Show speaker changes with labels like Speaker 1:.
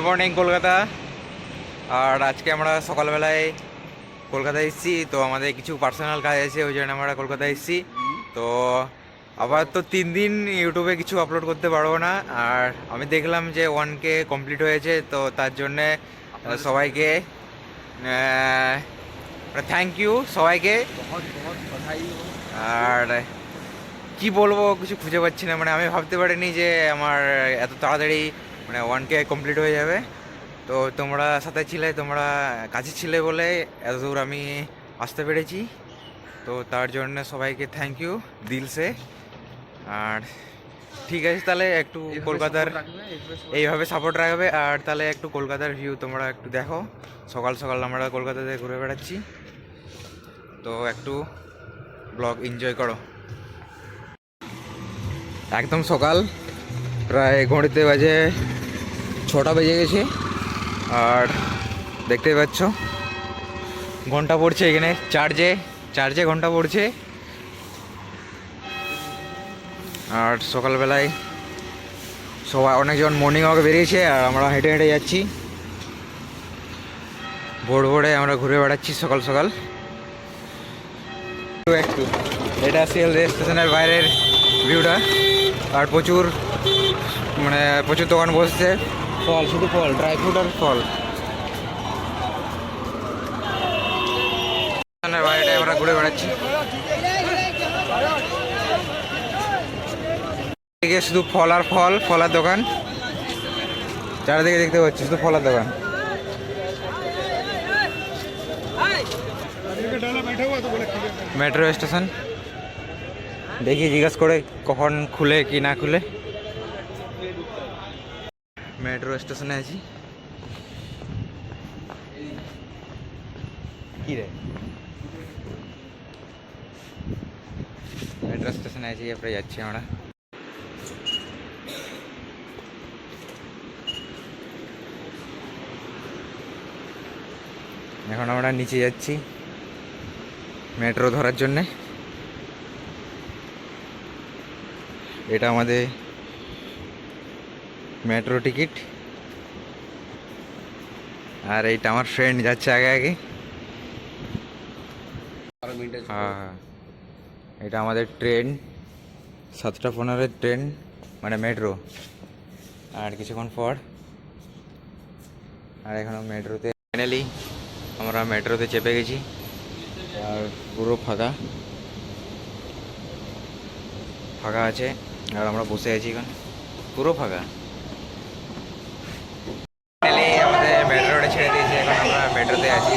Speaker 1: Morning Kolkata. আর আজকে আমরা সকালবেলায় কলকাতায় এসেছি, তো আমাদের কিছু পার্সোনাল কাজ আছে, ওই জন্য আমরা কলকাতায় এসেছি। তো আবার তো 3 দিন ইউটিউবে কিছু আপলোড করতে পারবো না। আর আমি দেখলাম যে 1K কমপ্লিট হয়েছে, তো তার জন্যে সবাইকে থ্যাংক ইউ সবাইকে। আর কি বলবো, কিছু খুঁজে পাচ্ছি না। মানে আমি ভাবতে পারিনি যে আমার এত তাড়াতাড়ি 1K কমপ্লিট হয়ে যাবে। তো তোমরা সাথে ছিলে, তোমরা কাছে ছিলে বলে এত দূর আমি আসতে পেরেছি। তো তার জন্য সবাইকে থ্যাংক ইউ দিলসে। আর ঠিক আছে, তাহলে একটু কলকাতার এইভাবে সাপোর্ট রাখবে। আর তাহলে একটু কলকাতার ভিউ তোমরা একটু দেখো। সকাল সকাল আমরা কলকাতাতে ঘুরে বেড়াচ্ছি, তো একটু ব্লগ এনজয় করো। একদম সকাল, প্রায় ঘড়িতে বাজে 6টা বেজে গেছে। আর দেখতেই পাচ্ছ ঘন্টা পড়ছে এখানে, চার্জে ঘন্টা পড়ছে। আর সকালবেলায় সবাই অনেকজন মর্নিং ওয়াকে বেরিয়েছে, আর আমরা হেঁটে হেঁটে যাচ্ছি। ভোর ভোরে আমরা ঘুরে বেড়াচ্ছি সকাল সকাল। একটু এটা শিয়ালদা স্টেশনের বাইরের ভিউটা। আর প্রচুর প্রচুর দোকান বসছে, ফল, শুধু ফল, ড্রাই ফ্রুট আর ফল। বাইরে আমরা ঘুরে বেড়াচ্ছি, শুধু ফল আর ফল, ফলের দোকান চারিদিকে দেখতে পাচ্ছি, শুধু ফলের দোকান। মেট্রো স্টেশন দেখি জিজ্ঞেস করে কখন খুলে কি না খুলে। মেট্রো স্টেশনে আছি। কি রে, মেট্রো স্টেশনে আছি, এরপরে যাচ্ছি আমরা। এখন আমরা নিচে যাচ্ছি মেট্রো ধরার জন্যে। এটা আমাদের মেট্রো টিকিট। আর এইটা আমার ফ্রেন্ড যাচ্ছে আগে আগে। হ্যাঁ, এটা আমাদের ট্রেন, 7টা 15-এর ট্রেন, মানে মেট্রো। আর কিছুক্ষণ পর, আর এখনও মেট্রোতে ফাইনালি আমরা মেট্রোতে চেপে গেছি। আর পুরো ফাঁকা ফাঁকা আছে, আর আমরা বসে আছি এখন, পুরো ফাঁকা। ফাইনালি আমাদের মেট্রোটা ছেড়ে দিয়েছে, এখন আমরা মেট্রোতে আছি।